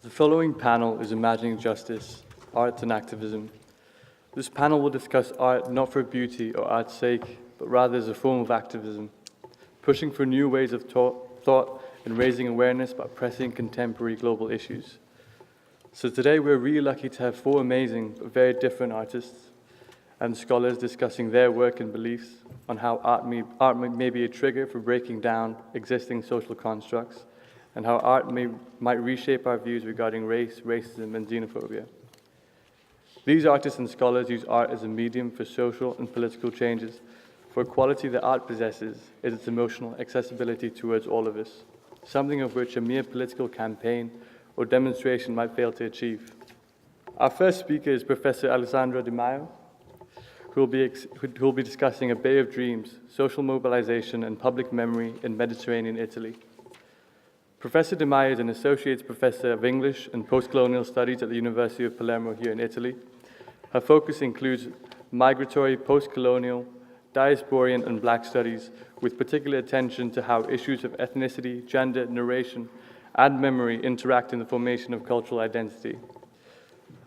The following panel is Imagining Justice, Arts and Activism. This panel will discuss art not for beauty or art's sake, but rather as a form of activism, pushing for new ways of thought and raising awareness about pressing contemporary global issues. So today we're really lucky to have four amazing but very different artists and scholars discussing their work and beliefs on how art may be a trigger for breaking down existing social constructs, and how art might reshape our views regarding race, racism, and xenophobia. These artists and scholars use art as a medium for social and political changes, for a quality that art possesses is its emotional accessibility towards all of us, something of which a mere political campaign or demonstration might fail to achieve. Our first speaker is Professor Alessandra de Maio, who will be discussing A Bay of Dreams, Social Mobilization and Public Memory in Mediterranean Italy. Professor de Maio is an Associate Professor of English and Postcolonial Studies at the University of Palermo here in Italy. Her focus includes migratory, postcolonial, diasporan and Black studies, with particular attention to how issues of ethnicity, gender, narration, and memory interact in the formation of cultural identity.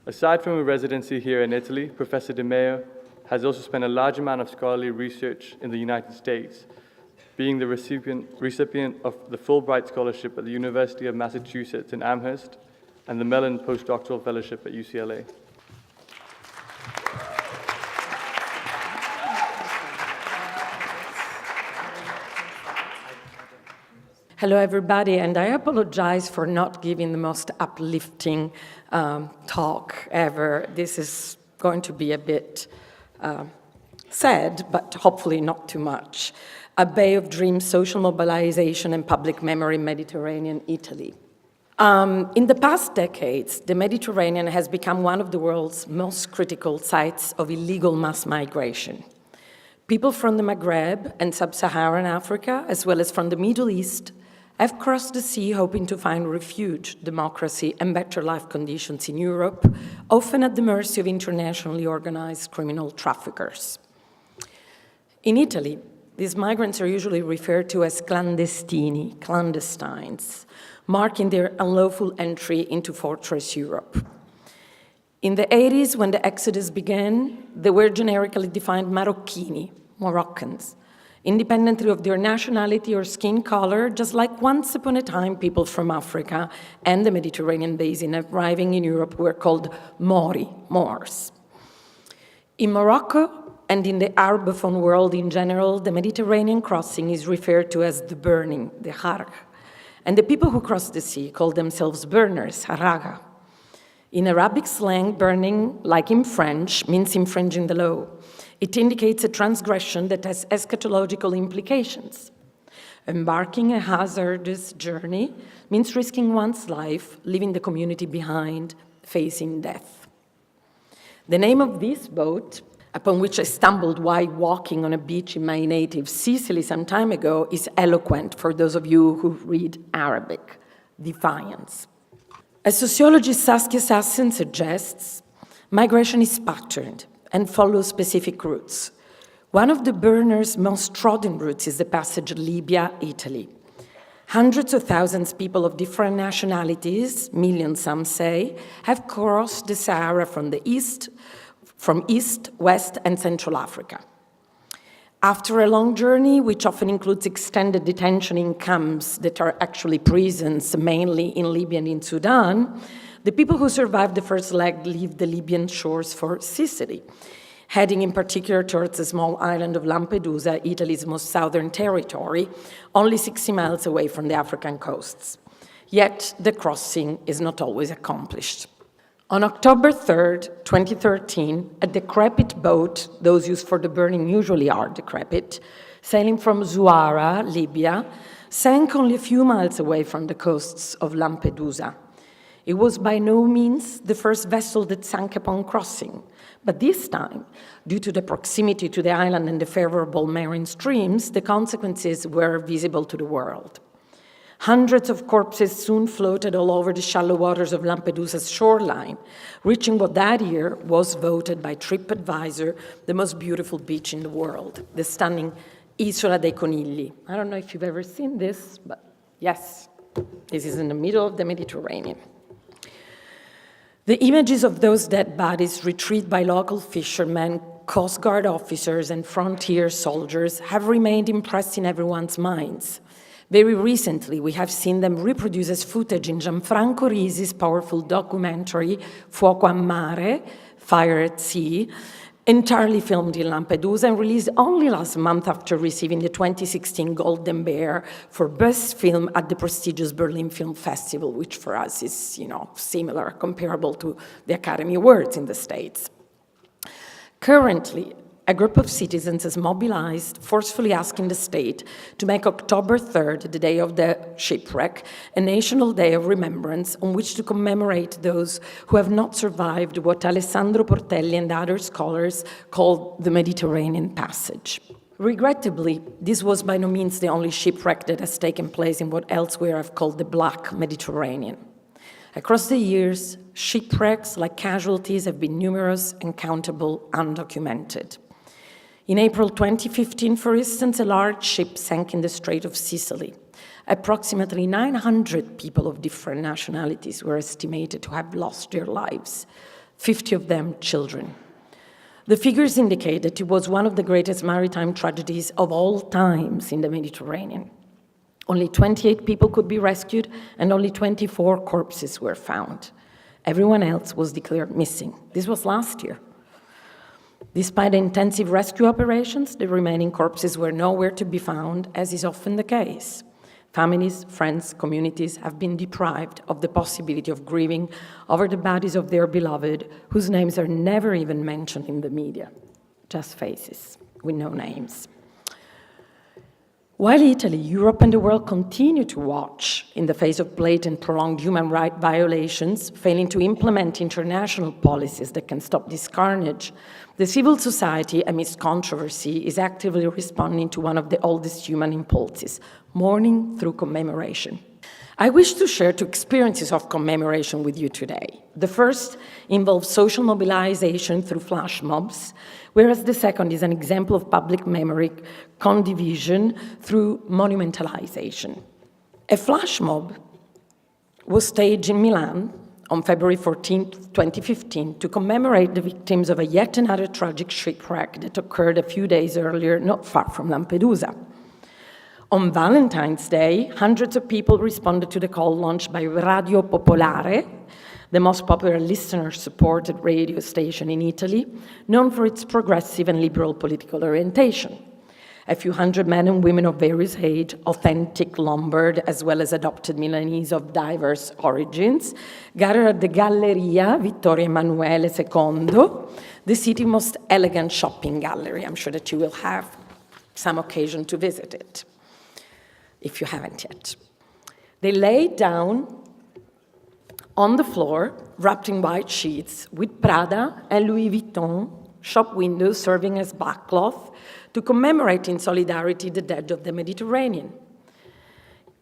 Aside from a residency here in Italy, Professor de Maio has also spent a large amount of scholarly research in the United States, being the recipient of the Fulbright Scholarship at the University of Massachusetts in Amherst and the Mellon Postdoctoral Fellowship at UCLA. Hello, everybody, and I apologize for not giving the most uplifting talk ever. This is going to be a bit sad, but hopefully not too much. A Bay of Dreams, Social Mobilization and Public Memory in Mediterranean Italy. In the past decades, the Mediterranean has become one of the world's most critical sites of illegal mass migration. People from the Maghreb and sub-Saharan Africa, as well as from the Middle East, have crossed the sea hoping to find refuge, democracy, and better life conditions in Europe, often at the mercy of internationally organized criminal traffickers. In Italy, these migrants are usually referred to as clandestini, clandestines, marking their unlawful entry into fortress Europe. In the 80s, when the exodus began, they were generically defined Marocchini, Moroccans, independently of their nationality or skin color, just like once upon a time people from Africa and the Mediterranean basin arriving in Europe were called Mori, Moors. In Morocco and in the Arabophone world in general, the Mediterranean crossing is referred to as the burning, the harg, and the people who cross the sea call themselves burners, haraga. In Arabic slang, burning, like in French, means infringing the law. It indicates a transgression that has eschatological implications. Embarking a hazardous journey means risking one's life, leaving the community behind, facing death. The name of this boat, upon which I stumbled while walking on a beach in my native Sicily some time ago, is eloquent for those of you who read Arabic: defiance. As sociologist Saskia Sassen suggests, migration is patterned and follows specific routes. One of the burners' most trodden routes is the passage Libya-Italy. Hundreds of thousands of people of different nationalities, millions some say, have crossed the Sahara from East, West, and Central Africa. After a long journey, which often includes extended detention in camps that are actually prisons, mainly in Libya and in Sudan, the people who survived the first leg leave the Libyan shores for Sicily, heading in particular towards the small island of Lampedusa, Italy's most southern territory, only 60 miles away from the African coasts. Yet the crossing is not always accomplished. On October 3rd, 2013, a decrepit boat, those used for the burning usually are decrepit, sailing from Zuara, Libya, sank only a few miles away from the coasts of Lampedusa. It was by no means the first vessel that sank upon crossing, but this time, due to the proximity to the island and the favorable marine streams, the consequences were visible to the world. Hundreds of corpses soon floated all over the shallow waters of Lampedusa's shoreline, reaching what that year was voted by TripAdvisor the most beautiful beach in the world, the stunning Isola dei Conigli. I don't know if you've ever seen this, but yes, this is in the middle of the Mediterranean. The images of those dead bodies retrieved by local fishermen, Coast Guard officers, and frontier soldiers have remained impressed in everyone's minds. Very recently, we have seen them reproduced as footage in Gianfranco Risi's powerful documentary Fuoco a Mare, Fire at Sea, entirely filmed in Lampedusa and released only last month after receiving the 2016 Golden Bear for Best Film at the prestigious Berlin Film Festival, which for us is, similar, comparable to the Academy Awards in the States. Currently, a group of citizens is mobilized, forcefully asking the state to make October 3rd, the day of the shipwreck, a national day of remembrance on which to commemorate those who have not survived what Alessandro Portelli and other scholars call the Mediterranean Passage. Regrettably, this was by no means the only shipwreck that has taken place in what elsewhere I've called the Black Mediterranean. Across the years, shipwrecks like casualties have been numerous and countable, undocumented. In April 2015, for instance, a large ship sank in the Strait of Sicily. Approximately 900 people of different nationalities were estimated to have lost their lives, 50 of them children. The figures indicate that it was one of the greatest maritime tragedies of all times in the Mediterranean. Only 28 people could be rescued, and only 24 corpses were found. Everyone else was declared missing. This was last year. Despite intensive rescue operations, the remaining corpses were nowhere to be found, as is often the case. Families, friends, communities have been deprived of the possibility of grieving over the bodies of their beloved, whose names are never even mentioned in the media. Just faces with no names. While Italy, Europe, and the world continue to watch in the face of blatant, prolonged human rights violations, failing to implement international policies that can stop this carnage, the civil society, amidst controversy, is actively responding to one of the oldest human impulses, mourning through commemoration. I wish to share two experiences of commemoration with you today. The first involves social mobilization through flash mobs, whereas the second is an example of public memory condivision through monumentalization. A flash mob was staged in Milan on February 14, 2015, to commemorate the victims of a yet another tragic shipwreck that occurred a few days earlier, not far from Lampedusa. On Valentine's Day, hundreds of people responded to the call launched by Radio Popolare, the most popular listener-supported radio station in Italy, known for its progressive and liberal political orientation. A few hundred men and women of various age, authentic Lombard as well as adopted Milanese of diverse origins, gathered at the Galleria Vittorio Emanuele II, the city's most elegant shopping gallery. I'm sure that you will have some occasion to visit it, if you haven't yet. They laid down on the floor, wrapped in white sheets, with Prada and Louis Vuitton shop windows serving as backcloth to commemorate in solidarity the dead of the Mediterranean.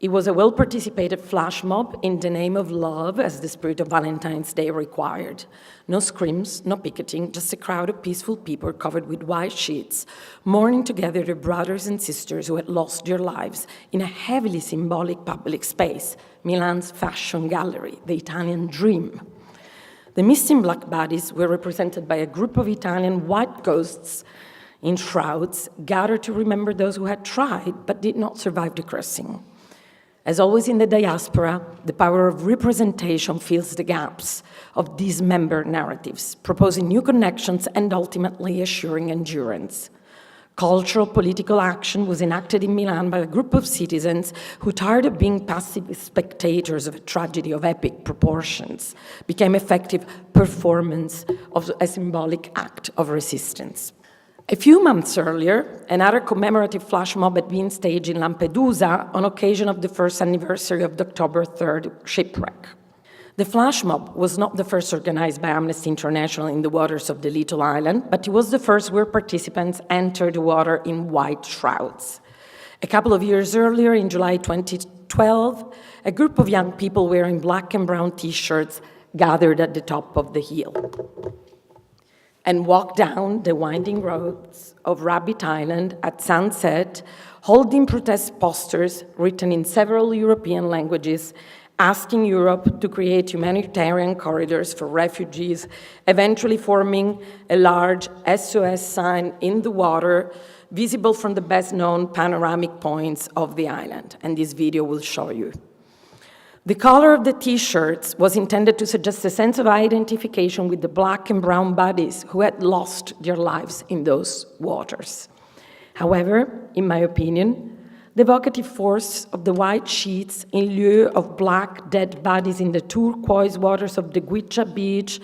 It was a well-participated flash mob in the name of love, as the spirit of Valentine's Day required. No screams, no picketing, just a crowd of peaceful people covered with white sheets, mourning together their brothers and sisters who had lost their lives in a heavily symbolic public space, Milan's fashion gallery, the Italian dream. The missing black bodies were represented by a group of Italian white ghosts in shrouds, gathered to remember those who had tried but did not survive the crossing. As always in the diaspora, the power of representation fills the gaps of dismembered narratives, proposing new connections and ultimately assuring endurance. Cultural political action was enacted in Milan by a group of citizens who, tired of being passive spectators of a tragedy of epic proportions, became effective performance of a symbolic act of resistance. A few months earlier, another commemorative flash mob had been staged in Lampedusa on occasion of the first anniversary of the October 3rd shipwreck. The flash mob was not the first organized by Amnesty International in the waters of the little island, but it was the first where participants entered the water in white shrouds. A couple of years earlier, in July 2012, a group of young people wearing black and brown T-shirts gathered at the top of the hill and walked down the winding roads of Rabbit Island at sunset, holding protest posters written in several European languages asking Europe to create humanitarian corridors for refugees, eventually forming a large SOS sign in the water, visible from the best-known panoramic points of the island, and this video will show you. The color of the T-shirts was intended to suggest a sense of identification with the black and brown bodies who had lost their lives in those waters. However, in my opinion, the evocative force of the white sheets in lieu of black dead bodies in the turquoise waters of the Guicha beach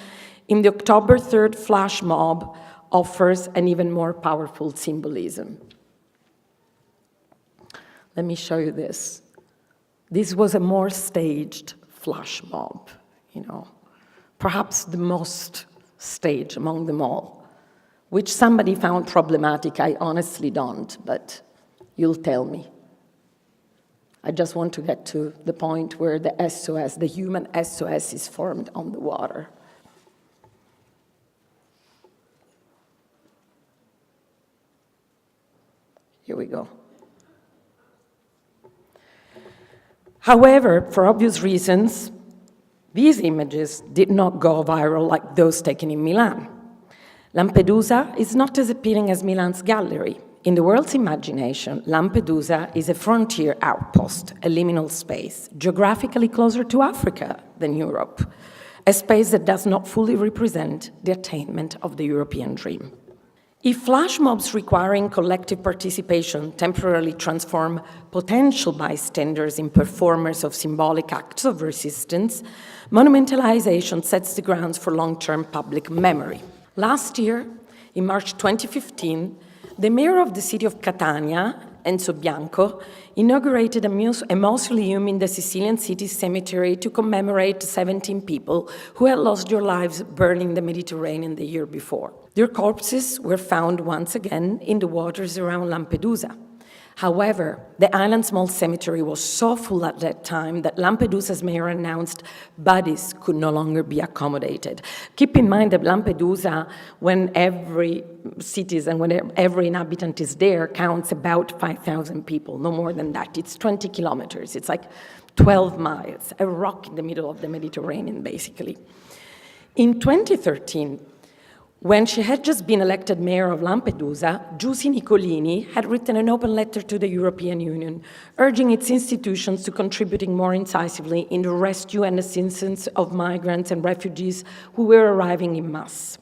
in the October 3rd flash mob offers an even more powerful symbolism. Let me show you this. This was a more staged flash mob, perhaps the most staged among them all, which somebody found problematic. I honestly don't, but you'll tell me. I just want to get to the point where the SOS, the human SOS, is formed on the water. Here we go. However, for obvious reasons, these images did not go viral like those taken in Milan. Lampedusa is not as appealing as Milan's gallery. In the world's imagination, Lampedusa is a frontier outpost, a liminal space, geographically closer to Africa than Europe, a space that does not fully represent the attainment of the European dream. If flash mobs requiring collective participation temporarily transform potential bystanders in performers of symbolic acts of resistance, monumentalization sets the grounds for long-term public memory. Last year, in March 2015, the mayor of the city of Catania, Enzo Bianco, inaugurated a mausoleum in the Sicilian city cemetery to commemorate 17 people who had lost their lives burning the Mediterranean the year before. Their corpses were found once again in the waters around Lampedusa. However, the island's small cemetery was so full at that time that Lampedusa's mayor announced bodies could no longer be accommodated. Keep in mind that Lampedusa, when every citizen, when every inhabitant is there, counts about 5,000 people, no more than that. It's 20 kilometers. It's like 12 miles, a rock in the middle of the Mediterranean, basically. In 2013, when she had just been elected mayor of Lampedusa, Giusy Nicolini had written an open letter to the European Union, urging its institutions to contributing more incisively in the rescue and assistance of migrants and refugees who were arriving in mass.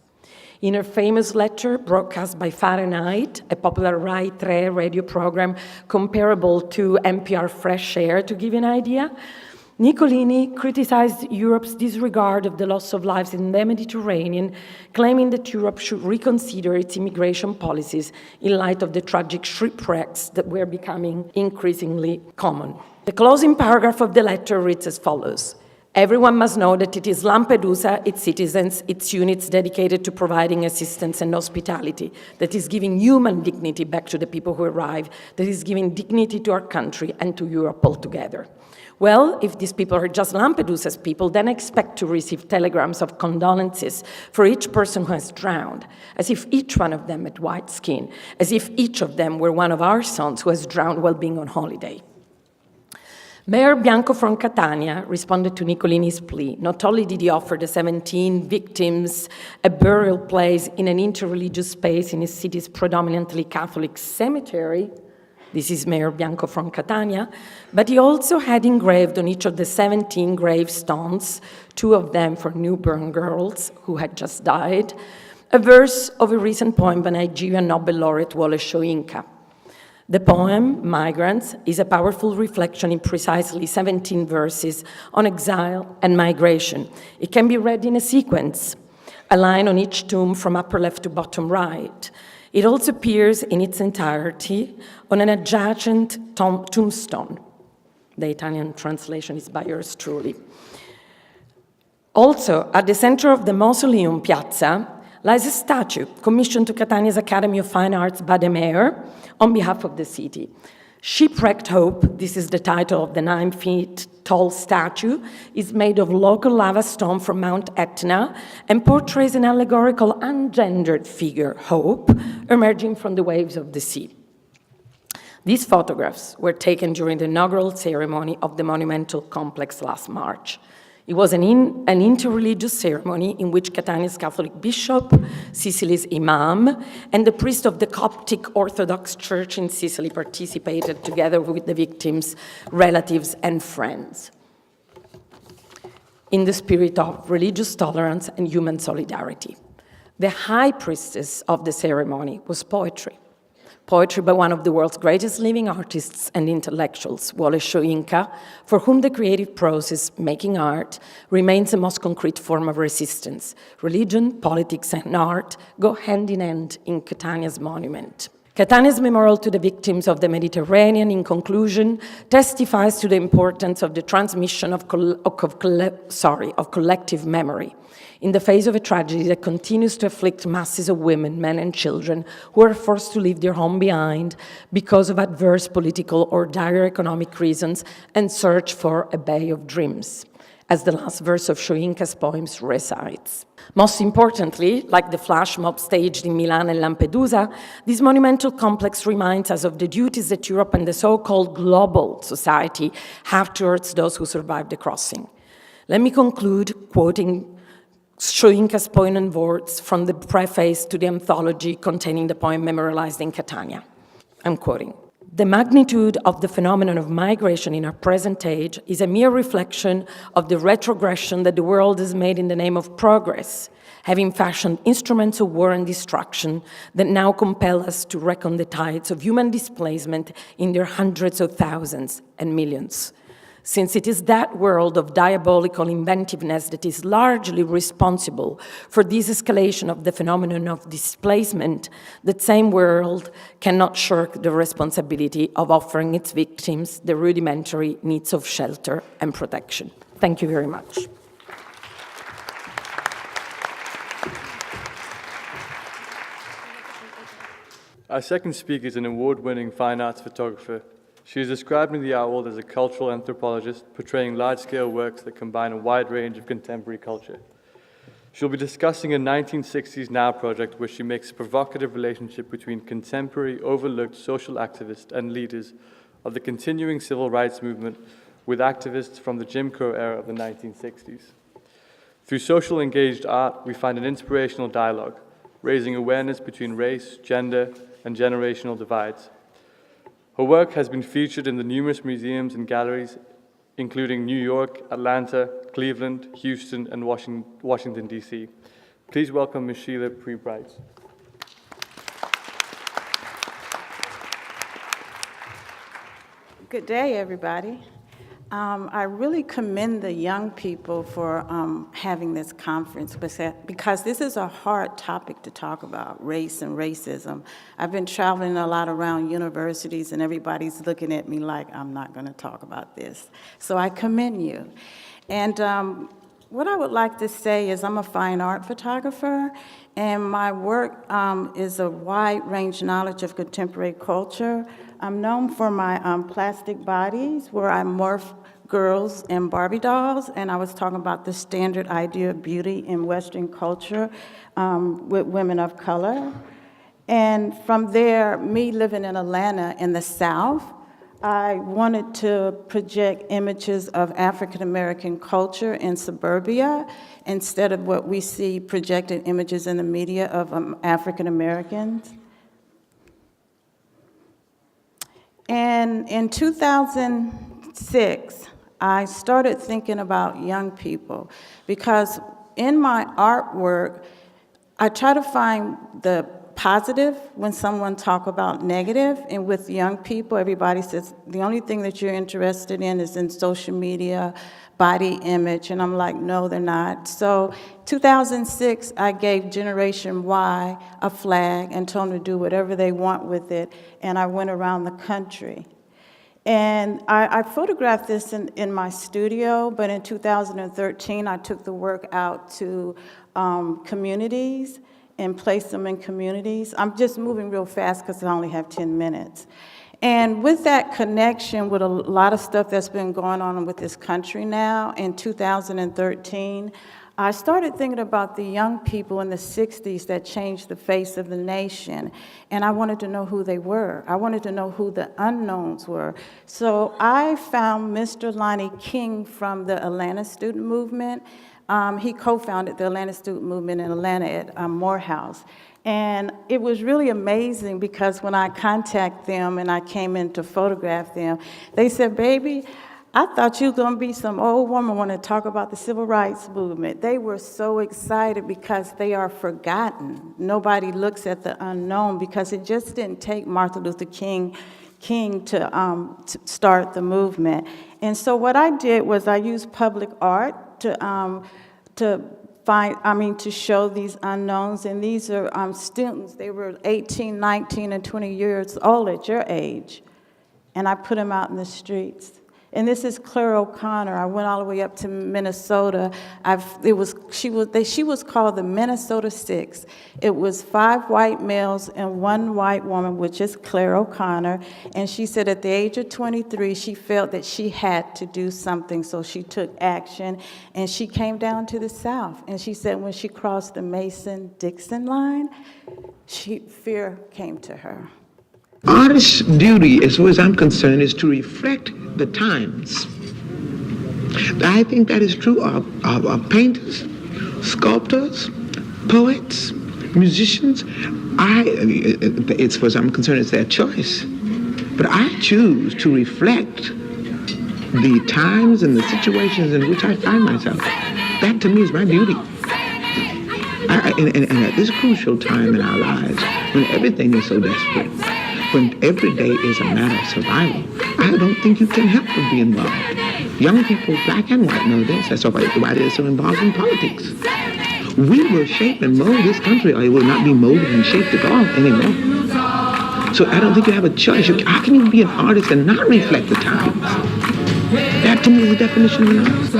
In her famous letter, broadcast by Fahrenheit, a popular Rai 3 radio program comparable to NPR Fresh Air, to give you an idea, Nicolini criticized Europe's disregard of the loss of lives in the Mediterranean, claiming that Europe should reconsider its immigration policies in light of the tragic shipwrecks that were becoming increasingly common. The closing paragraph of the letter reads as follows: "Everyone must know that it is Lampedusa, its citizens, its units dedicated to providing assistance and hospitality, that is giving human dignity back to the people who arrive, that is giving dignity to our country and to Europe altogether." Well, if these people are just Lampedusa's people, then expect to receive telegrams of condolences for each person who has drowned, as if each one of them had white skin, as if each of them were one of our sons who has drowned while being on holiday. Mayor Bianco from Catania responded to Nicolini's plea. Not only did he offer the 17 victims a burial place in an interreligious space in his city's predominantly Catholic cemetery, this is Mayor Bianco from Catania, but he also had engraved on each of the 17 gravestones, 2 of them for newborn girls who had just died, a verse of a recent poem by Nigerian Nobel laureate Wole Soyinka. The poem, Migrants, is a powerful reflection in precisely 17 verses on exile and migration. It can be read in a sequence, a line on each tomb from upper left to bottom right. It also appears in its entirety on an adjacent tombstone. The Italian translation is by yours truly. Also, at the center of the mausoleum piazza lies a statue commissioned to Catania's Academy of Fine Arts by the mayor on behalf of the city. Shipwrecked Hope, this is the title of the 9 feet tall statue, is made of local lava stone from Mount Etna and portrays an allegorical ungendered figure, Hope, emerging from the waves of the sea. These photographs were taken during the inaugural ceremony of the monumental complex last March. It was an interreligious ceremony in which Catania's Catholic bishop, Sicily's imam, and the priest of the Coptic Orthodox Church in Sicily participated together with the victims' relatives and friends, in the spirit of religious tolerance and human solidarity. The high priestess of the ceremony was poetry. Poetry by one of the world's greatest living artists and intellectuals, Wole Soyinka, for whom the creative process, making art, remains the most concrete form of resistance. Religion, politics, and art go hand in hand in Catania's monument. Catania's memorial to the victims of the Mediterranean, in conclusion, testifies to the importance of the transmission of collective memory in the face of a tragedy that continues to afflict masses of women, men, and children who are forced to leave their home behind because of adverse political or dire economic reasons and search for a bay of dreams, as the last verse of Soyinka's poems recites. Most importantly, like the flash mob staged in Milan and Lampedusa, this monumental complex reminds us of the duties that Europe and the so-called global society have towards those who survived the crossing. Let me conclude quoting Soyinka's poignant words from the preface to the anthology containing the poem memorialized in Catania. I'm quoting. The magnitude of the phenomenon of migration in our present age is a mere reflection of the retrogression that the world has made in the name of progress, having fashioned instruments of war and destruction that now compel us to reckon the tides of human displacement in their hundreds of thousands and millions. Since it is that world of diabolical inventiveness that is largely responsible for this escalation of the phenomenon of displacement, that same world cannot shirk the responsibility of offering its victims the rudimentary needs of shelter and protection. Thank you very much. Our second speaker is an award-winning fine arts photographer. She is described in the art world as a cultural anthropologist, portraying large-scale works that combine a wide range of contemporary culture. She'll be discussing a 1960s Now project where she makes a provocative relationship between contemporary, overlooked social activists and leaders of the continuing civil rights movement with activists from the Jim Crow era of the 1960s. Through social engaged art, we find an inspirational dialogue, raising awareness between race, gender, and generational divides. Her work has been featured in the numerous museums and galleries, including New York, Atlanta, Cleveland, Houston, and Washington, D.C. Please welcome Ms. Sheila Pree. Good day, everybody. I really commend the young people for having this conference because this is a hard topic to talk about, race and racism. I've been traveling a lot around universities and everybody's looking at me like I'm not going to talk about this. So I commend you. And what I would like to say is I'm a fine art photographer and my work is a wide range knowledge of contemporary culture. I'm known for my plastic bodies where I morph girls and Barbie dolls, and I was talking about the standard idea of beauty in Western culture with women of color. And from there, me living in Atlanta in the South, I wanted to project images of African-American culture in suburbia instead of what we see projected images in the media of African-Americans. And in 2006, I started thinking about young people because in my artwork, I try to find the positive when someone talks about negative, and with young people, everybody says, the only thing that you're interested in is in social media, body image, and I'm like, no, they're not. So 2006, I gave Generation Y a flag and told them to do whatever they want with it, and I went around the country. And I photographed this in my studio, but in 2013, I took the work out to communities and placed them in communities. I'm just moving real fast because I only have 10 minutes. And with that connection with a lot of stuff that's been going on with this country now, in 2013, I started thinking about the young people in the 60s that changed the face of the nation, and I wanted to know who they were. I wanted to know who the unknowns were. So I found Mr. Lonnie King from the Atlanta Student Movement. He co-founded the Atlanta Student Movement in Atlanta at Morehouse. And it was really amazing because when I contacted them and I came in to photograph them, they said, "Baby, I thought you were going to be some old woman want to talk about the civil rights movement." They were so excited because they are forgotten. Nobody looks at the unknown because it just didn't take Martin Luther King to start the movement. And so what I did was I used public art to show these unknowns. And these are students. They were 18, 19, and 20 years old at your age. And I put them out in the streets. And this is Claire O'Connor. I went all the way up to Minnesota. She was called the Minnesota Six. It was 5 white males and 1 white woman, which is Claire O'Connor. And she said at the age of 23, she felt that she had to do something, so she took action. And she came down to the South. And she said when she crossed the Mason-Dixon line, fear came to her. Artist's duty, as far as I'm concerned, is to reflect the times. I think that is true of painters, sculptors, poets, musicians. As far as I'm concerned, it's their choice. But I choose to reflect the times and the situations in which I find myself. That, to me, is my duty. And at this crucial time in our lives, when everything is so desperate, when every day is a matter of survival, I don't think you can help but be involved. Young people, black and white, know this. That's why they're so involved in politics. We will shape and mold this country, or it will not be molded and shaped at all anymore. So I don't think you have a choice. How can you be an artist and not reflect the times? That, to me, is the definition of an artist.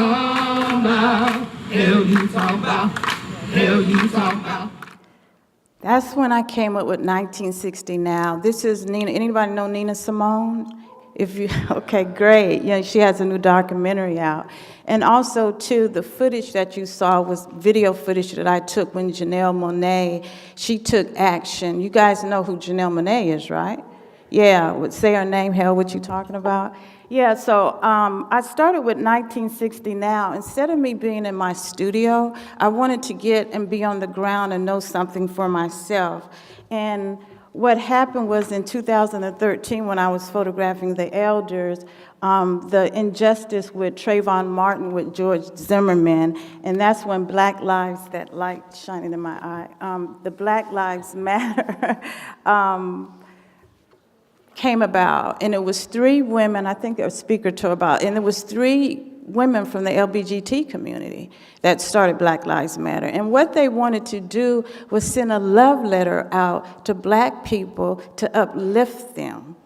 That's when I came up with 1960 Now. This is Nina. Anybody know Nina Simone? Okay, great. Yeah, she has a new documentary out. And also, too, the footage that you saw was video footage that I took when Janelle Monáe, she took action. You guys know who Janelle Monáe is, right? Yeah, say her name, hell, what you talking about? Yeah, so I started with 1960 Now. Instead of me being in my studio, I wanted to get and be on the ground and know something for myself. And what happened was in 2013, when I was photographing the elders, the injustice with Trayvon Martin with George Zimmerman, and that's when Black Lives, that light shining in my eye, the Black Lives Matter came about, and it was 3 women, I think a speaker told about, and it was 3 women from the LGBT community that started Black Lives Matter. And what they wanted to do was send a love letter out to black people to uplift them.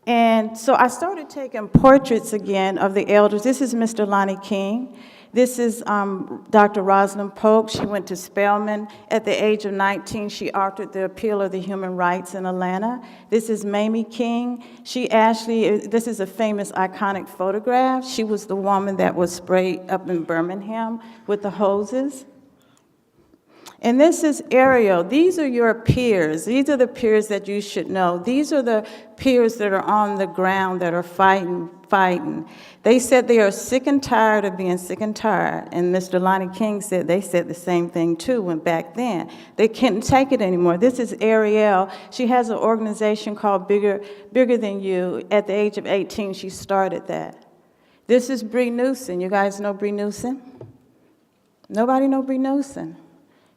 And so I started taking portraits again of the elders. This is Mr. Lonnie King. This is Dr. Rosalind Polk. She went to Spelman. At the age of 19, she authored the Appeal of the Human Rights in Atlanta. This is Mamie King. This is a famous, iconic photograph. She was the woman that was sprayed up in Birmingham with the hoses. And this is Ariel. These are your peers. These are the peers that you should know. These are the peers that are on the ground that are fighting. They said they are sick and tired of being sick and tired. And Mr. Lonnie King said they said the same thing too when back then. They can't take it anymore. This is Ariel. She has an organization called Bigger Than You. At the age of 18, she started that. This is Bree Newsom. You guys know Bree Newsom? Nobody know Bree Newsom?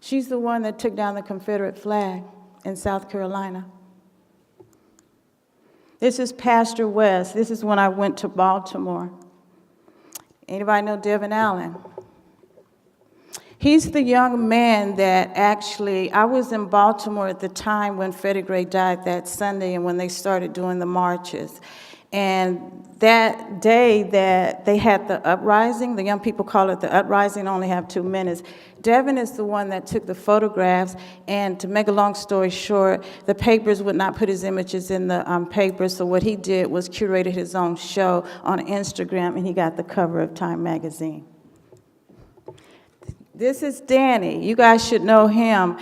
She's the one that took down the Confederate flag in South Carolina. This is Pastor West. This is when I went to Baltimore. Anybody know Devin Allen? He's the young man that actually, I was in Baltimore at the time when Freddie Gray died that Sunday and when they started doing the marches. And that day that they had the uprising, the young people call it the uprising, only have 2 minutes. Devin is the one that took the photographs, and to make a long story short, the papers would not put his images in the papers, so what he did was curated his own show on Instagram, and he got the cover of Time magazine. This is Danny. You guys should know him.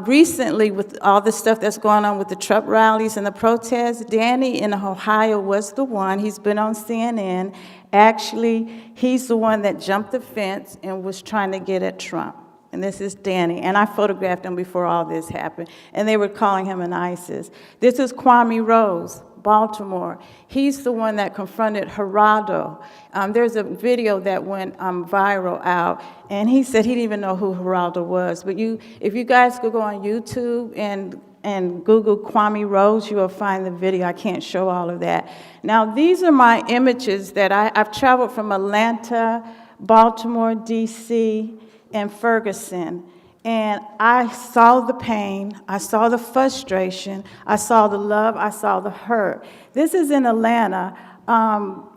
Recently, with all the stuff that's going on with the Trump rallies and the protests, Danny in Ohio was the one. He's been on CNN. Actually, he's the one that jumped the fence and was trying to get at Trump. And this is Danny. And I photographed him before all this happened. And they were calling him an ISIS. This is Kwame Rose, Baltimore. He's the one that confronted Geraldo. There's a video that went viral out, and he said he didn't even know who Geraldo was. But if you guys could go on YouTube and Google Kwame Rose, you will find the video. I can't show all of that. Now, these are my images that I've traveled from Atlanta, Baltimore, D.C., and Ferguson. And I saw the pain, I saw the frustration, I saw the love, I saw the hurt. This is in Atlanta.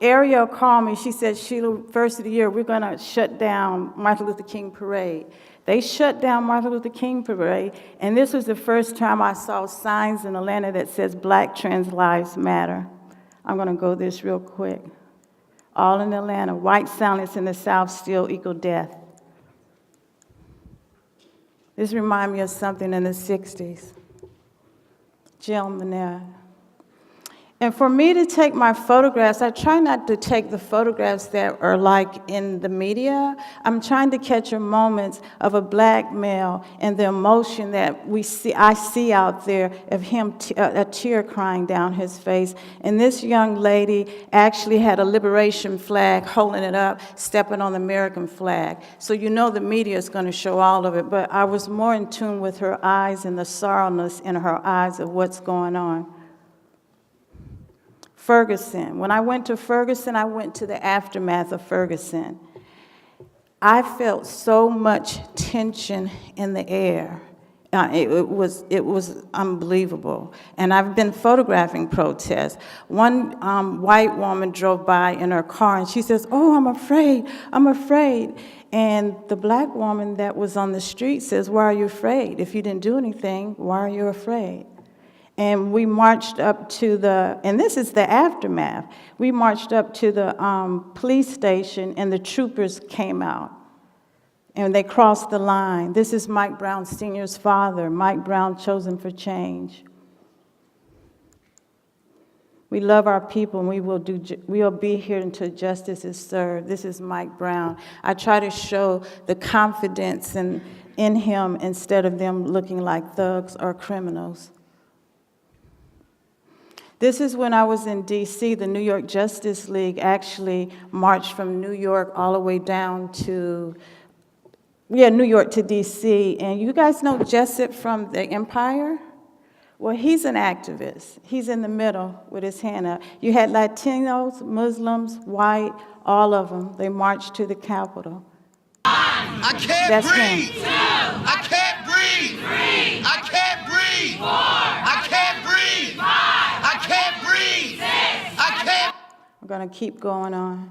Ariel called me, she said, Sheila, first of the year, we're gonna shut down Martin Luther King Parade. They shut down Martin Luther King Parade, and this was the first time I saw signs in Atlanta that says Black Trans Lives Matter. I'm gonna go this real quick. All in Atlanta, white silence in the South still equal death. This reminds me of something in the 60s. Jill Manette. And for me to take my photographs, I try not to take the photographs that are like in the media. I'm trying to catch a moment of a Black male and the emotion that I see out there of him, a tear crying down his face. And this young lady actually had a liberation flag, holding it up, stepping on the American flag. So you know the media is going to show all of it, but I was more in tune with her eyes and the sorrowness in her eyes of what's going on. Ferguson. When I went to Ferguson, I went to the aftermath of Ferguson. I felt so much tension in the air. It was unbelievable. And I've been photographing protests. One white woman drove by in her car, and she says, "Oh, I'm afraid, I'm afraid." And the Black woman that was on the street says, "Why are you afraid? If you didn't do anything, why are you afraid?" And we marched up to and this is the aftermath, we marched up to the police station, and the troopers came out. And they crossed the line. This is Mike Brown Sr.'s father, Mike Brown, chosen for change. We love our people, and we will be here until justice is served. This is Mike Brown. I try to show the confidence in him instead of them looking like thugs or criminals. This is when I was in D.C. The New York Justice League actually marched from New York all the way down to, New York to D.C. And you guys know Jessup from the Empire? Well, he's an activist. He's in the middle with his hand up. You had Latinos, Muslims, white, all of them. They marched to the Capitol. I can't That's breathe. him. I can't breathe. I can't breathe. I can't breathe. I can't breathe. I can't. I'm going to keep going on.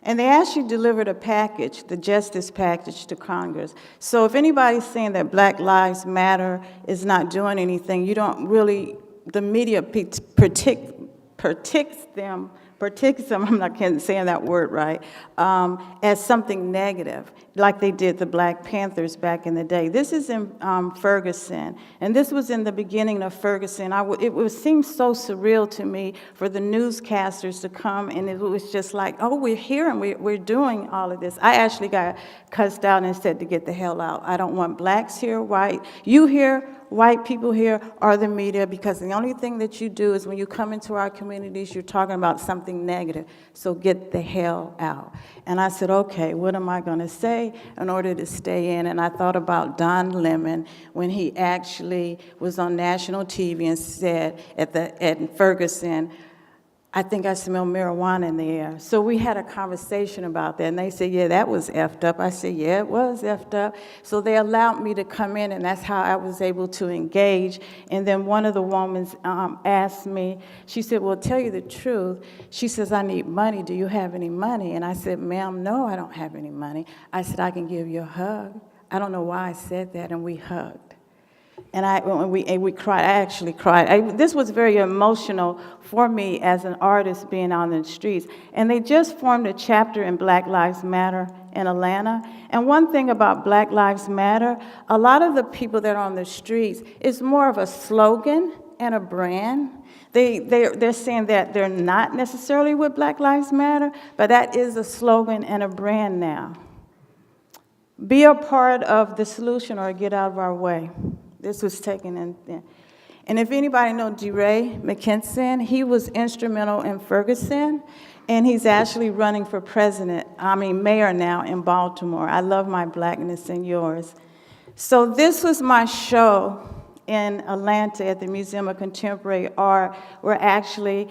And they actually delivered a package, the justice package, to Congress. So if anybody's saying that Black Lives Matter is not doing anything, you don't really, the media predicts them, I'm not saying that word right, as something negative, like they did the Black Panthers back in the day. This is in Ferguson, and this was in the beginning of Ferguson. It seemed so surreal to me for the newscasters to come, and it was just like, oh, we're here and we're doing all of this. I actually got cussed out and said to get the hell out. I don't want Blacks here, white. You here, white people here, or the media, because the only thing that you do is when you come into our communities, you're talking about something negative. So get the hell out. And I said, okay, what am I going to say in order to stay in? And I thought about Don Lemon when he actually was on national TV and said at Ferguson, I think I smell marijuana in the air. So we had a conversation about that, and they said, yeah, that was effed up. I said, yeah, it was effed up. So they allowed me to come in, and that's how I was able to engage. And then one of the women asked me, she said, well, tell you the truth. She says, I need money. Do you have any money? And I said, ma'am, no, I don't have any money. I said, I can give you a hug. I don't know why I said that, and we hugged. And we cried. I actually cried. This was very emotional for me as an artist being out in the streets. And they just formed a chapter in Black Lives Matter in Atlanta. And one thing about Black Lives Matter, a lot of the people that are on the streets, it's more of a slogan and a brand. They're saying that they're not necessarily with Black Lives Matter, but that is a slogan and a brand now. Be a part of the solution or get out of our way. This was taken in. And if anybody knows DeRay McKinson, he was instrumental in Ferguson, and he's actually running for mayor now in Baltimore. I love my blackness and yours. So this was my show in Atlanta at the Museum of Contemporary Art, where actually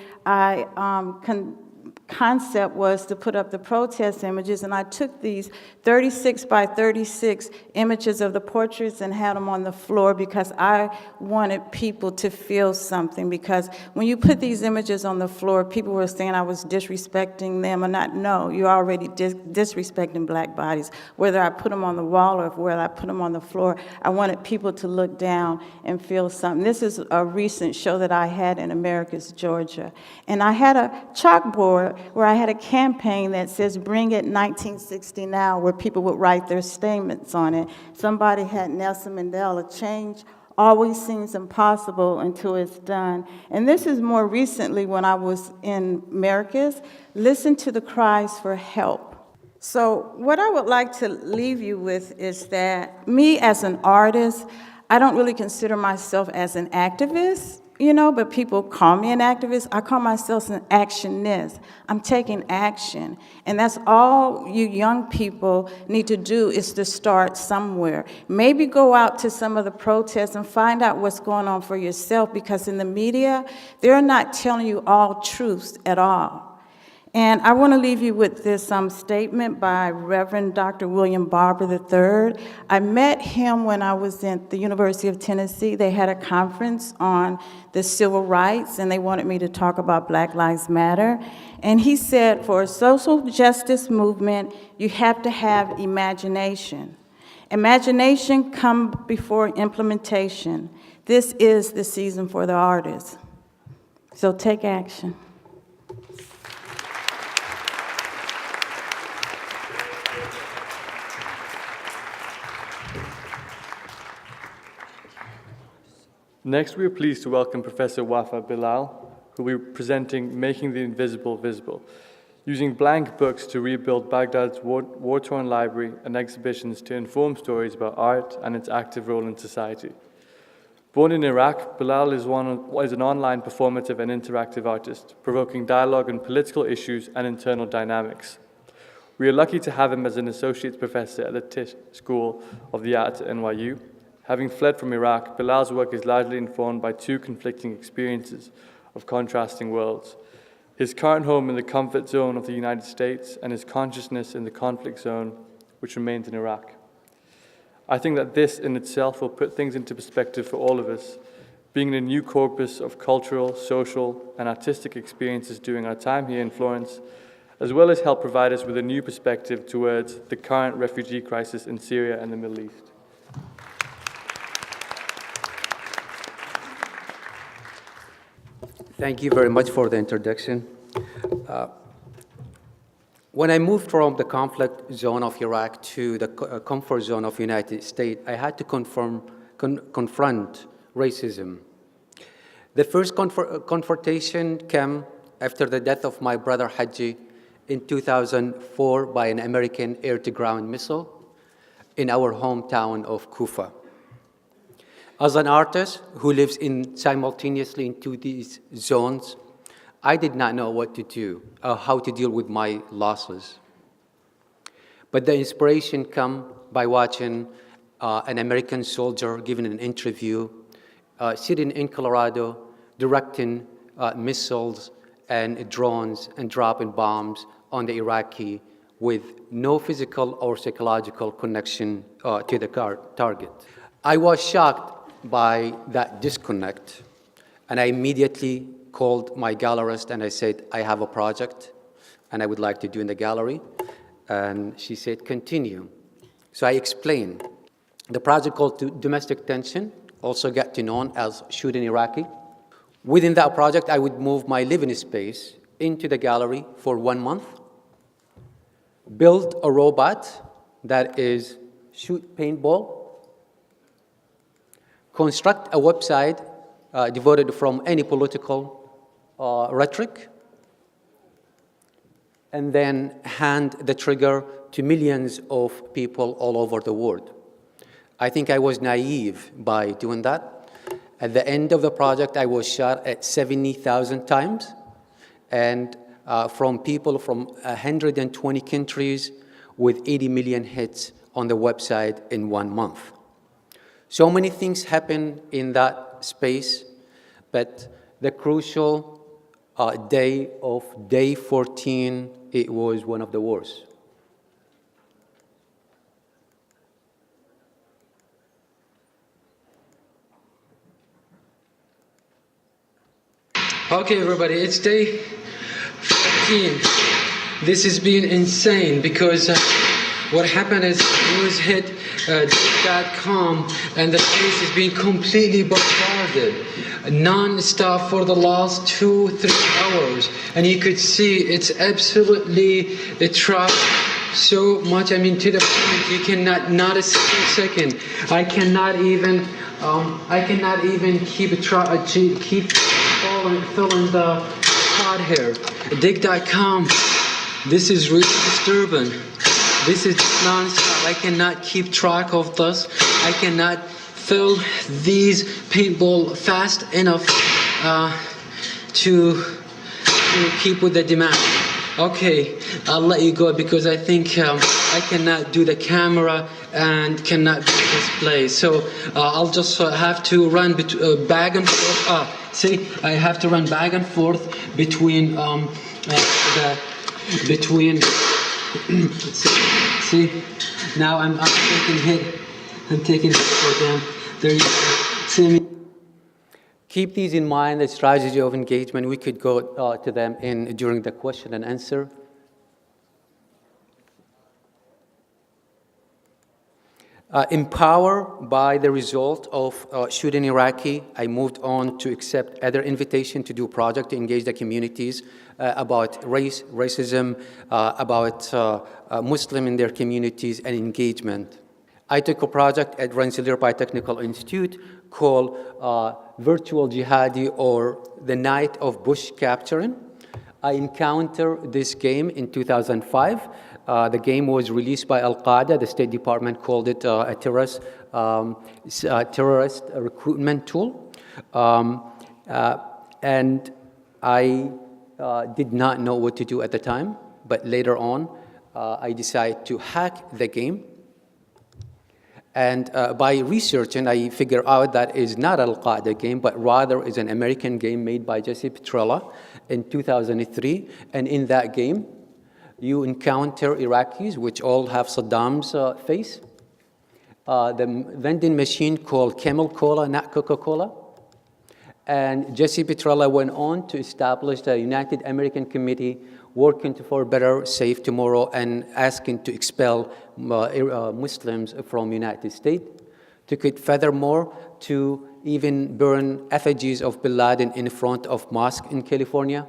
concept was to put up the protest images, and I took these 36 by 36 images of the portraits and had them on the floor because I wanted people to feel something, because when you put these images on the floor, people were saying I was disrespecting them or not. No, you're already disrespecting Black bodies. Whether I put them on the wall or whether I put them on the floor, I wanted people to look down and feel something. This is a recent show that I had in Americus, Georgia. And I had a chalkboard where I had a campaign that says, "Bring it 1960 now," where people would write their statements on it. Somebody had Nelson Mandela, "Change always seems impossible until it's done." And this is more recently when I was in Americus. Listen to the cries for help. So what I would like to leave you with is that me as an artist, I don't really consider myself as an activist, but people call me an activist. I call myself an actionist. I'm taking action. And that's all you young people need to do, is to start somewhere. Maybe go out to some of the protests and find out what's going on for yourself, because in the media, they're not telling you all truths at all. And I want to leave you with this statement by Reverend Dr. William Barber III. I met him when I was at the University of Tennessee. They had a conference on the civil rights, and they wanted me to talk about Black Lives Matter. And he said, for a social justice movement, you have to have imagination. Imagination comes before implementation. This is the season for the artists. So take action. Next, we are pleased to welcome Professor Wafaa Bilal, who will be presenting Making the Invisible Visible, using blank books to rebuild Baghdad's war-torn library and exhibitions to inform stories about art and its active role in society. Born in Iraq, Bilal is an online performative and interactive artist, provoking dialogue on political issues and internal dynamics. We are lucky to have him as an associate professor at the Tisch School of the Art at NYU. Having fled from Iraq, Bilal's work is largely informed by two conflicting experiences of contrasting worlds: his current home in the comfort zone of the United States and his consciousness in the conflict zone, which remains in Iraq. I think that this in itself will put things into perspective for all of us, being in a new corpus of cultural, social, and artistic experiences during our time here in Florence, as well as help provide us with a new perspective towards the current refugee crisis in Syria and the Middle East. Thank you very much for the introduction. When I moved from the conflict zone of Iraq to the comfort zone of the United States, I had to confront racism. The first confrontation came after the death of my brother Haji in 2004 by an American air-to-ground missile in our hometown of Kufa. As an artist who lives simultaneously in these zones, I did not know what to do, how to deal with my losses. But the inspiration came by watching an American soldier giving an interview, sitting in Colorado, directing missiles and drones and dropping bombs on the Iraqi with no physical or psychological connection to the target. I was shocked by that disconnect, and I immediately called my gallerist and I said, I have a project and I would like to do in the gallery. And she said, continue. So I explained. The project called Domestic Tension also get to know as Shooting Iraqi. Within that project, I would move my living space into the gallery for 1 month, build a robot that is shoot paintball, construct a website devoted from any political rhetoric, and then hand the trigger to millions of people all over the world. I think I was naive by doing that. At the end of the project, I was shot at 70,000 times, and from people from 120 countries with 80 million hits on the website in 1 month. So many things happen in that space, but the crucial day of day 14, it was one of the worst. Okay, everybody, it's day 14. This has been insane because what happened is it was hit dig.com and the place has been completely bombarded non-stop for the last 2-3 hours, and you could see it's absolutely dropped so much. I mean, to the point you cannot, not a single second. I cannot even keep filling the pod here. Dig.com. This is really disturbing. This is non-stop. I cannot keep track of this. I cannot fill these paintball fast enough to keep with the demand. Okay, I'll let you go because I think I cannot do the camera and cannot do display. So I'll just have to run back and forth. I have to run back and forth between see, now I'm taking hit. I'm taking hit for them. There you go. See me. Keep these in mind, the strategy of engagement. We could go to them during the question and answer. Empowered by the result of Shooting Iraqi, I moved on to accept other invitation to do project to engage the communities about race, racism, about Muslim in their communities and engagement. I took a project at Rensselaer Technical Institute called Virtual Jihadi, or the Night of Bush Capturing. I encountered this game in 2005. The game was released by Al-Qaeda. The State Department called it a terrorist recruitment tool. And I did not know what to do at the time, but later on, I decided to hack the game. And by researching, I figured out that it's not an Al-Qaeda game, but rather is an American game made by Jesse Petrella in 2003. And in that game, you encounter Iraqis, which all have Saddam's face. The vending machine called Camel Cola, not Coca-Cola. And Jesse Petrella went on to establish the United American Committee working for a better, safe tomorrow and asking to expel Muslims from the United States. Took it furthermore to even burn effigies of Bin Laden in front of mosque in California.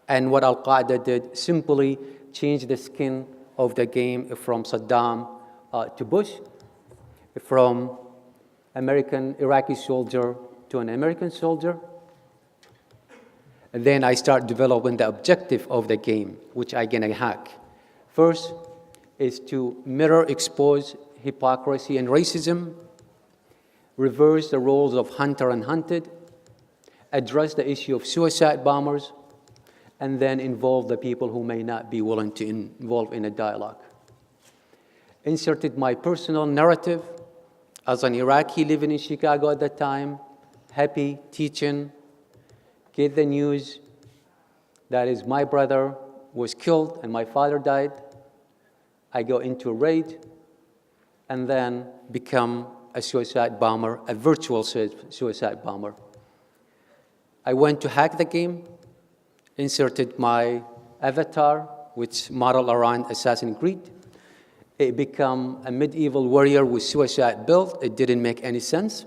And what Al-Qaeda did, simply changed the skin of the game from Saddam to Bush, from Iraqi soldier to an American soldier. And then I start developing the objective of the game, which I'm gonna hack. First is to mirror, expose hypocrisy and racism, reverse the roles of hunter and hunted, address the issue of suicide bombers, and then involve the people who may not be willing to involve in a dialogue. Inserted my personal narrative as an Iraqi living in Chicago at that time, happy, teaching, get the news that is my brother was killed and my father died. I go into a raid and then become a suicide bomber, a virtual suicide bomber. I went to hack the game, inserted my avatar, which modeled around Assassin's Creed, it became a medieval warrior with suicide build. It didn't make any sense.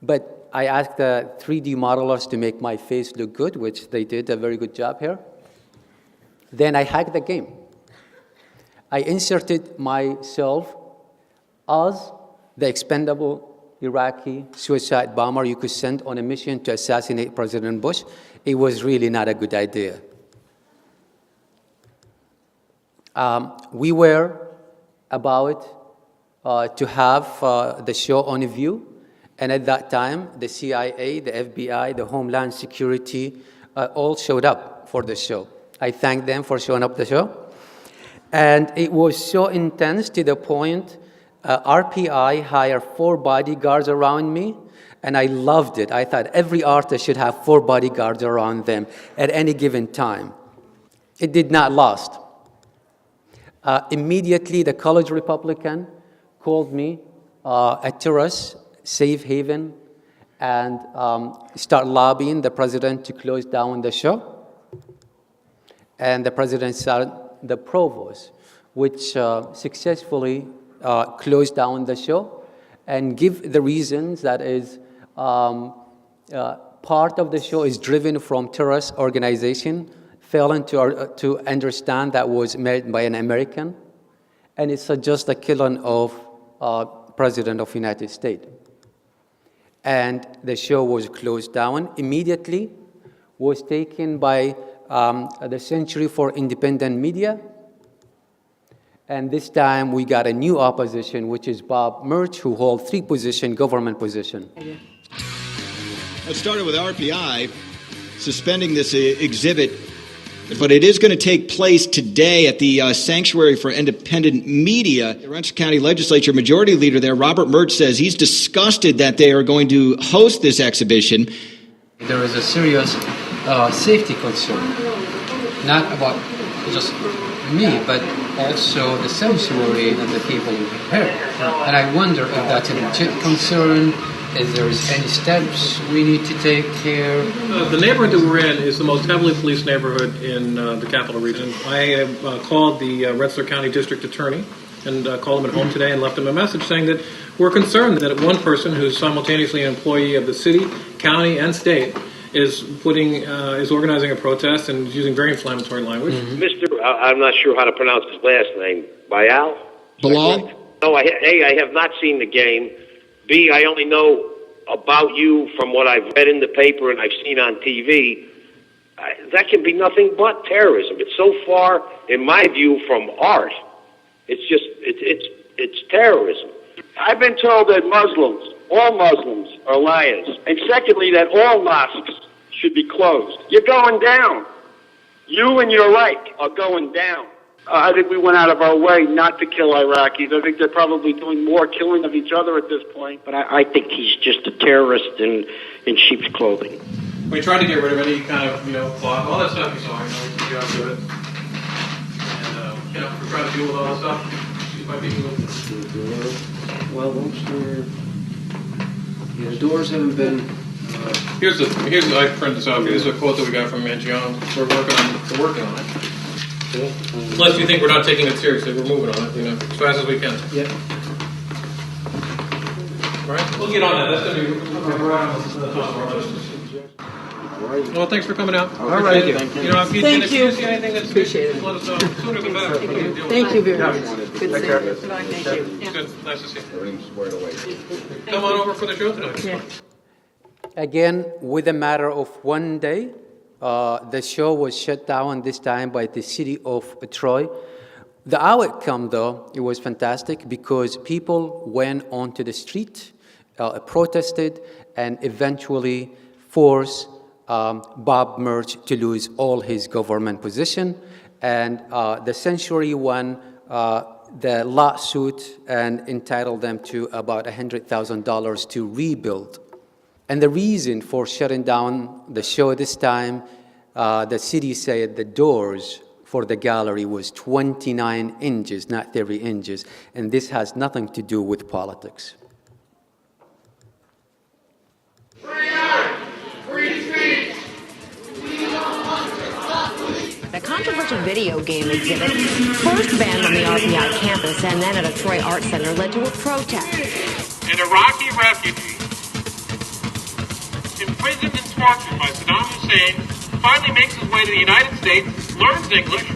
But I asked the 3D modelers to make my face look good, which they did a very good job here. Then I hacked the game. I inserted myself as the expendable Iraqi suicide bomber you could send on a mission to assassinate President Bush. It was really not a good idea. We were about to have the show on view, and at that time, the CIA, the FBI, the Homeland Security all showed up for the show. I thank them for showing up the show. And it was so intense to the point RPI hired 4 bodyguards around me, and I loved it. I thought every artist should have 4 bodyguards around them at any given time. It did not last. Immediately, the college Republican called me a terrorist, safe haven, and start lobbying the president to close down the show. And the president started the provost, which successfully closed down the show and give the reasons that is part of the show is driven from terrorist organization, failing to understand that was made by an American, and it's just the killing of President of the United States. And the show was closed down immediately, was taken by the Century for Independent Media. And this time we got a new opposition, which is Bob Murch, who holds 3 government positions. It started with RPI suspending this exhibit, but it is going to take place today at the Sanctuary for Independent Media. The Rensselaer County Legislature Majority Leader there, Robert Murch, says he's disgusted that they are going to host this exhibition. There is a serious safety concern, not about just me, but also the sanctuary and the people here. And I wonder if that's a legit concern, if there is any steps we need to take care. The neighborhood that we're in is the most heavily policed neighborhood in the capital region. I have called the Rensselaer County District Attorney and called him at home today and left him a message saying that we're concerned that one person who's simultaneously an employee of the city, county, and state is organizing a protest and using very inflammatory language. Mr. I'm not sure how to pronounce his last name. Bilal? Bilal? No, A, I have not seen the game. B, I only know about you from what I've read in the paper and I've seen on TV. That can be nothing but terrorism. It's so far, in my view, from art. It's just, it's terrorism. I've been told that all Muslims are liars. And secondly, that all mosques should be closed. You're going down. You and your like are going down. I think we went out of our way not to kill Iraqis. I think they're probably doing more killing of each other at this point. But I think he's just a terrorist in sheep's clothing. We tried to get rid of any kind of, cloth, all that stuff you saw, we got to it. And, we're trying to deal with all that stuff. She's my being with Well, the doors haven't been... Here's I printed this out. Here's a quote that we got from Mangiano. We're working on it. Unless you think we're not taking it seriously, we're moving on it, as fast as we can. Yeah. Right? We'll get on that. That's going to be right on the top of our list. Well, thanks for coming out. All right. Thank you. If you see anything that's appreciate it. Let us know. Sooner the better. Thank you very much. Good to see you. Thank you. Good. Nice to see you. Everything's squared away. Come on over for the show tonight. Yeah. Again, with a matter of one day, the show was shut down this time by the city of Troy. The outcome, though, it was fantastic because people went onto the street, protested, and eventually forced Bob Murch to lose all his government position. And the Century won the lawsuit and entitled them to about $100,000 to rebuild. And the reason for shutting down the show this time, the city said the doors for the gallery was 29 inches, not 30 inches, and this has nothing to do with politics. controversial video game exhibit, first banned on the RPI campus and then at a Troy Art Center, led to a protest. An Iraqi refugee, imprisoned and tortured by Saddam Hussein, finally makes his way to the United States, learns English,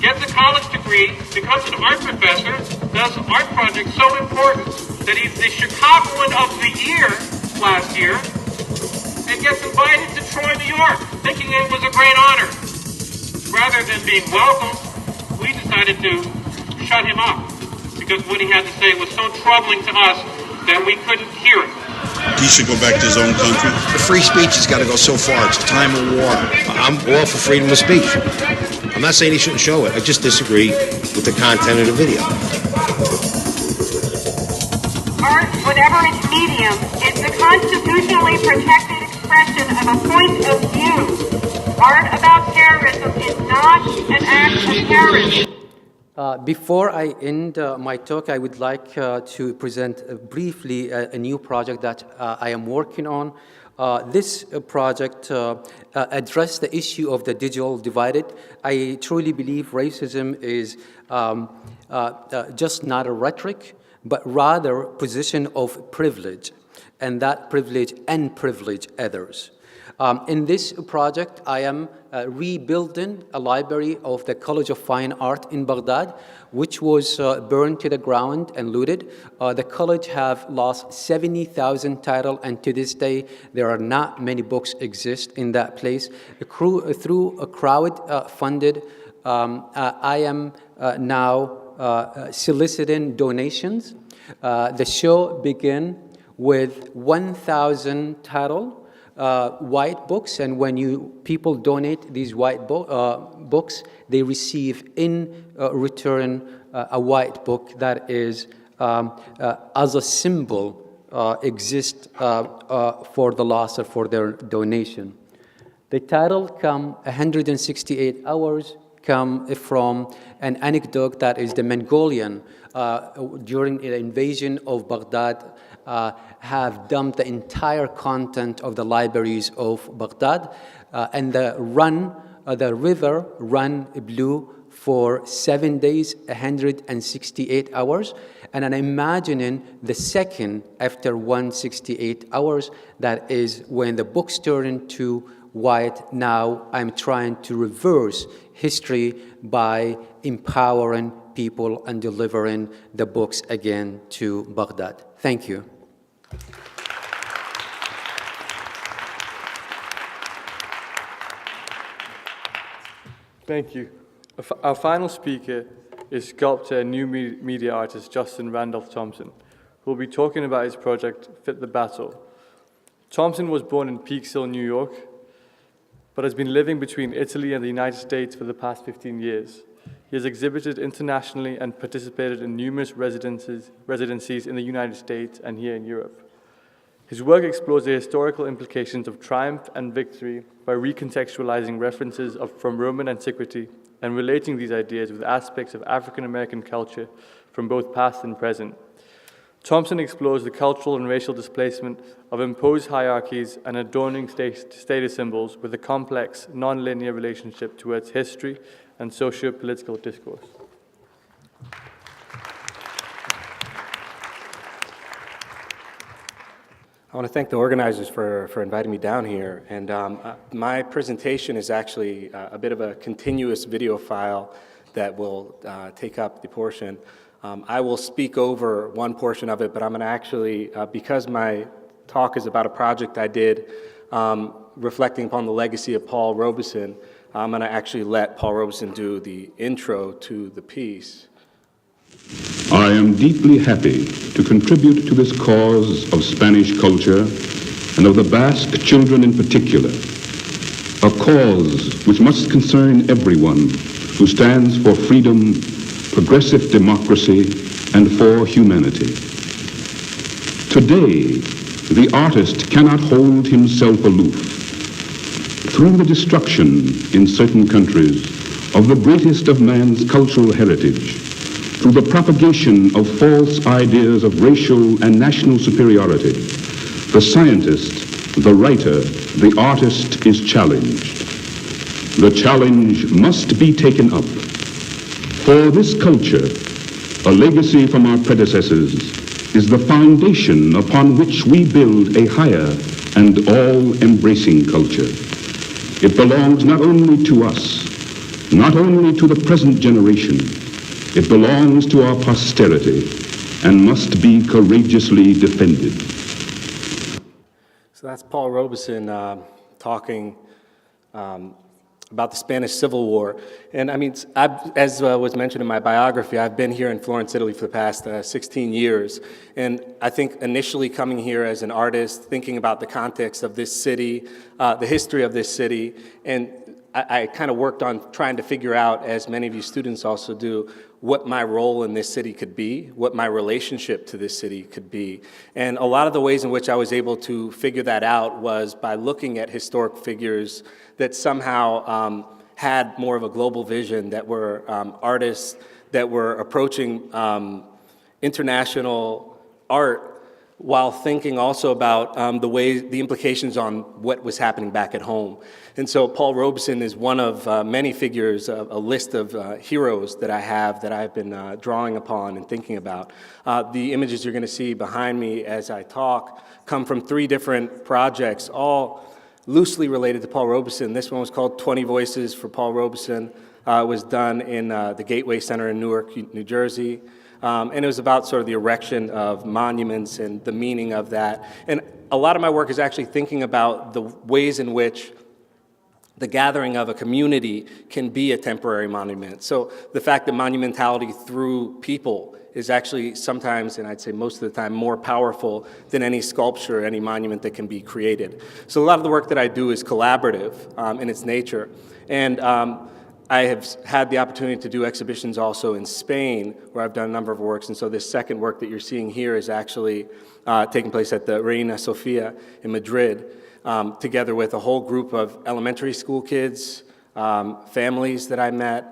gets a college degree, becomes an art professor, does art projects so important that he's the Chicagoan of the Year last year, and gets invited to Troy, New York, thinking it was a great honor. Rather than being welcomed, we decided to shut him up, because what he had to say was so troubling to us that we couldn't hear it. He should go back to his own country. The free speech has got to go so far. It's a time of war. I'm all for freedom of speech. I'm not saying he shouldn't show it. I just disagree with the content of the video. Art, whatever its medium, is the constitutionally protected expression of a point of view. Art about terrorism is not an act of terrorism. Before I end my talk, I would like to present briefly a new project that I am working on. This project addressed the issue of the digital divide. I truly believe racism is just not a rhetoric, but rather position of privilege, and that privilege unprivilege others. In this project, I am rebuilding a library of the College of Fine Art in Baghdad, which was burned to the ground and looted. The college have lost 70,000 titles, and to this day, there are not many books exist in that place. Through a crowd-funded, I am now soliciting donations. The show began with 1,000 titles. White books, and when people donate these white books, they receive in return a white book that is as a symbol exists for the loss or for their donation. The title come 168 hours come from an anecdote that is the Mongolian during the invasion of Baghdad have dumped the entire content of the libraries of Baghdad, and the river ran blue for 7 days, 168 hours, and I'm imagining the second after 168 hours, that is when the books turn to white. Now I'm trying to reverse history by empowering people and delivering the books again to Baghdad. Thank you. Thank you. Our final speaker is sculptor and new media artist Randolph Thompson, who will be talking about his project, Fit the Battle. Thompson was born in Peekskill, New York, but has been living between Italy and the United States for the past 15 years. He has exhibited internationally and participated in numerous residencies in the United States and here in Europe. His work explores the historical implications of triumph and victory by recontextualizing references from Roman antiquity and relating these ideas with aspects of African American culture from both past and present. Thompson explores the cultural and racial displacement of imposed hierarchies and adorning status symbols with a complex, non-linear relationship towards history and socio-political discourse. I want to thank the organizers for inviting me down here. And my presentation is actually a bit of a continuous video file that will take up the portion. I will speak over one portion of it, but I'm going to actually, because my talk is about a project I did reflecting upon the legacy of Paul Robeson, I'm going to actually let Paul Robeson do the intro to the piece. I am deeply happy to contribute to this cause of Spanish culture and of the Basque children in particular, a cause which must concern everyone who stands for freedom, progressive democracy, and for humanity. Today, the artist cannot hold himself aloof. Through the destruction in certain countries of the greatest of man's cultural heritage, through the propagation of false ideas of racial and national superiority, the scientist, the writer, the artist is challenged. the challenge must be taken up. For this culture, a legacy from our predecessors, is the foundation upon which we build a higher and all-embracing culture. It belongs not only to us, not only to the present generation, it belongs to our posterity and must be courageously defended. So that's Paul Robeson talking about the Spanish Civil War. And I mean, as was mentioned in my biography, I've been here in Florence, Italy for the past 16 years. And I think initially coming here as an artist, thinking about the context of this city, the history of this city, and I kind of worked on trying to figure out, as many of you students also do, what my role in this city could be, what my relationship to this city could be. And a lot of the ways in which I was able to figure that out was by looking at historic figures that somehow had more of a global vision, that were artists that were approaching international art while thinking also about the implications on what was happening back at home. And so Paul Robeson is one of many figures, a list of heroes that I have that I've been drawing upon and thinking about. The images you're going to see behind me as I talk come from 3 different projects, all loosely related to Paul Robeson. This one was called 20 Voices for Paul Robeson. It was done in the Gateway Center in Newark, New Jersey. And it was about sort of the erection of monuments and the meaning of that. And a lot of my work is actually thinking about the ways in which the gathering of a community can be a temporary monument. So the fact that monumentality through people is actually sometimes, and I'd say most of the time, more powerful than any sculpture, any monument that can be created. So a lot of the work that I do is collaborative in its nature. And I have had the opportunity to do exhibitions also in Spain, where I've done a number of works. And so this second work that you're seeing here is actually taking place at the Reina Sofia in Madrid, together with a whole group of elementary school kids, families that I met,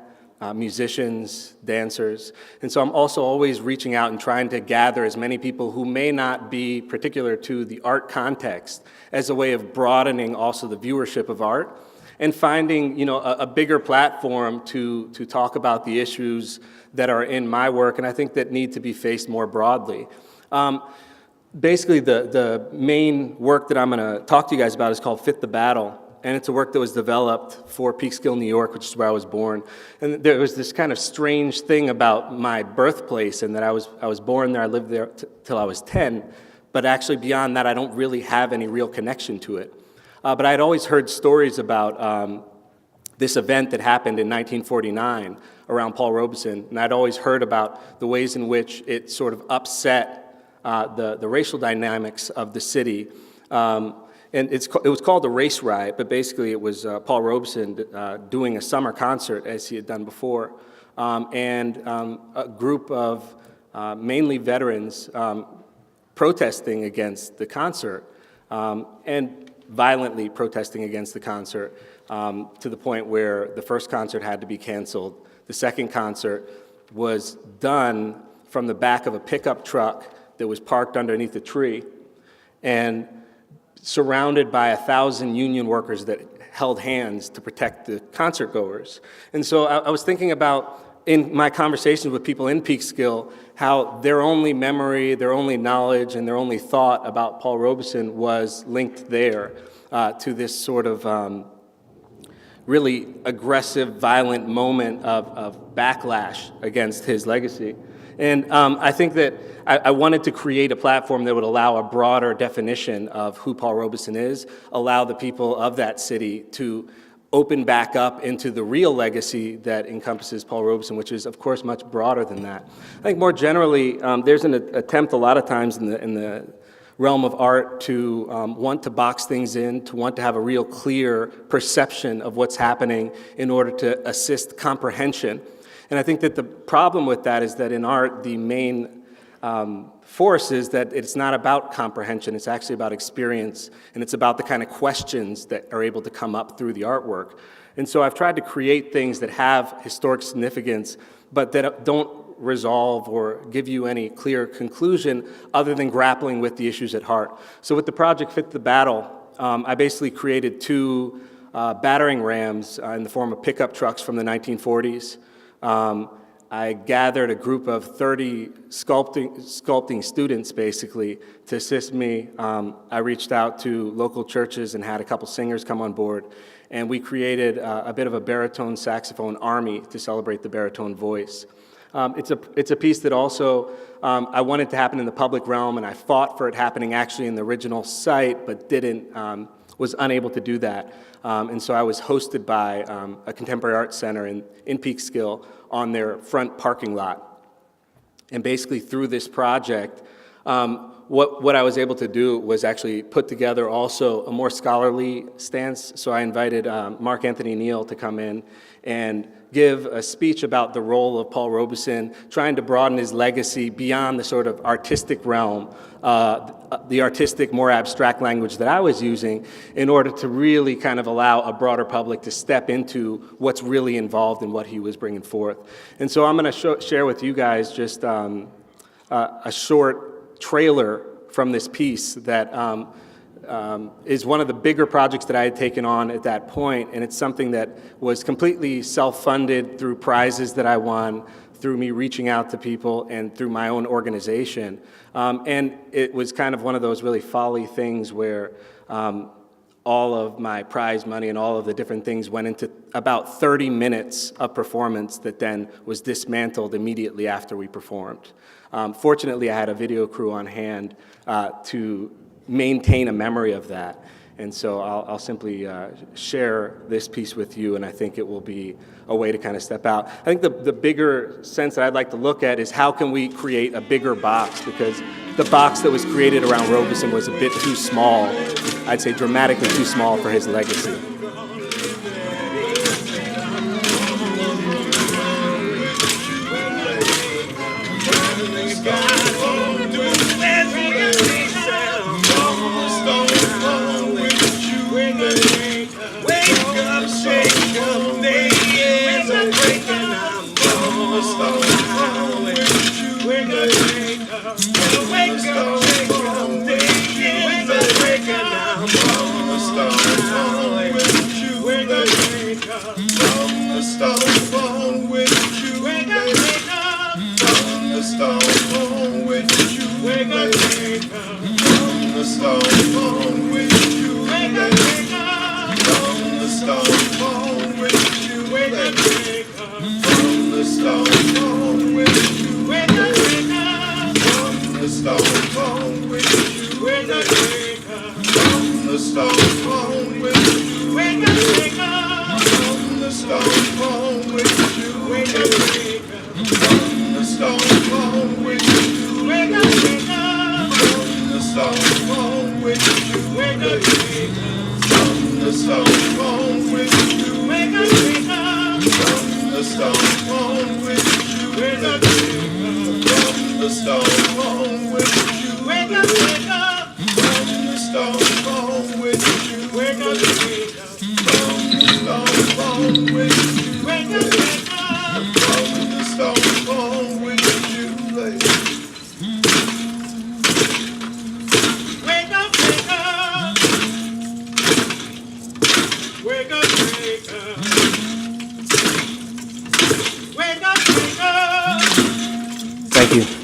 musicians, dancers. And so I'm also always reaching out and trying to gather as many people who may not be particular to the art context as a way of broadening also the viewership of art and finding, a bigger platform to talk about the issues that are in my work and I think that need to be faced more broadly. Basically, the main work that I'm going to talk to you guys about is called Fit the Battle. And it's a work that was developed for Peekskill, New York, which is where I was born. And there was this kind of strange thing about my birthplace, and that I was born there, I lived there till I was 10, but actually beyond that, I don't really have any real connection to it. But I had always heard stories about this event that happened in 1949 around Paul Robeson, and I'd always heard about the ways in which it sort of upset the racial dynamics of the city. And it was called the Race Riot, but basically it was Paul Robeson doing a summer concert, as he had done before, and a group of mainly veterans protesting against the concert, and violently protesting against the concert, to the point where the first concert had to be canceled. The second concert was done from the back of a pickup truck that was parked underneath a tree, and surrounded by 1,000 union workers that held hands to protect the concert goers. And so I was thinking about, in my conversations with people in Peekskill, how their only memory, their only knowledge, and their only thought about Paul Robeson was linked there to this sort of really aggressive, violent moment of backlash against his legacy. And I think that I wanted to create a platform that would allow a broader definition of who Paul Robeson is, allow the people of that city to open back up into the real legacy that encompasses Paul Robeson, which is, of course, much broader than that. I think more generally, there's an attempt a lot of times in the realm of art to want to box things in, to want to have a real clear perception of what's happening in order to assist comprehension. And I think that the problem with that is that in art, the main force is that it's not about comprehension, it's actually about experience, and it's about the kind of questions that are able to come up through the artwork. And so I've tried to create things that have historic significance, but that don't resolve or give you any clear conclusion other than grappling with the issues at heart. So with the project Fit the Battle, I basically created 2 battering rams in the form of pickup trucks from the 1940s. I gathered a group of 30 sculpting students, basically, to assist me. I reached out to local churches and had a couple singers come on board, and we created a bit of a baritone saxophone army to celebrate the baritone voice. It's a piece that also I wanted to happen in the public realm, and I fought for it happening actually in the original site, but was unable to do that. And so I was hosted by a contemporary art center in Peekskill on their front parking lot. And basically through this project, what I was able to do was actually put together also a more scholarly stance. So I invited Mark Anthony Neal to come in and give a speech about the role of Paul Robeson, trying to broaden his legacy beyond the sort of artistic realm, the artistic, more abstract language that I was using, in order to really kind of allow a broader public to step into what's really involved in what he was bringing forth. And so I'm going to share with you guys just a short trailer from this piece that is one of the bigger projects that I had taken on at that point, and it's something that was completely self-funded through prizes that I won, through me reaching out to people, and through my own organization. And it was kind of one of those really folly things where all of my prize money and all of the different things went into about 30 minutes of performance that then was dismantled immediately after we performed. Fortunately, I had a video crew on hand to maintain a memory of that. And so I'll simply share this piece with you, and I think it will be a way to kind of step out. I think the bigger sense that I'd like to look at is how can we create a bigger box, because the box that was created around Robeson was a bit too small, I'd say dramatically too small for his legacy. Thank you.